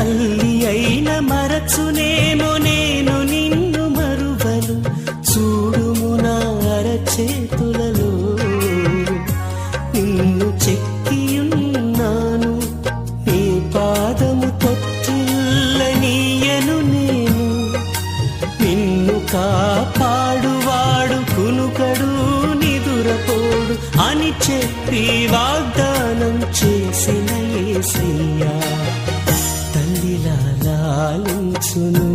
తల్లి అయిన మరచునేమో నేను నిన్ను మరువను. చూడుము నా అరచేతులలో నిన్ను చెక్కియున్నాను. నీ పాదము తొట్టిల్లనీయను నేను. నిన్ను కాపాడువాడు కునుకడు నిదురపోడు అని చెప్పి వాగ్దానం చేసిన యేసయ్యా తల్లిలా లాలించును.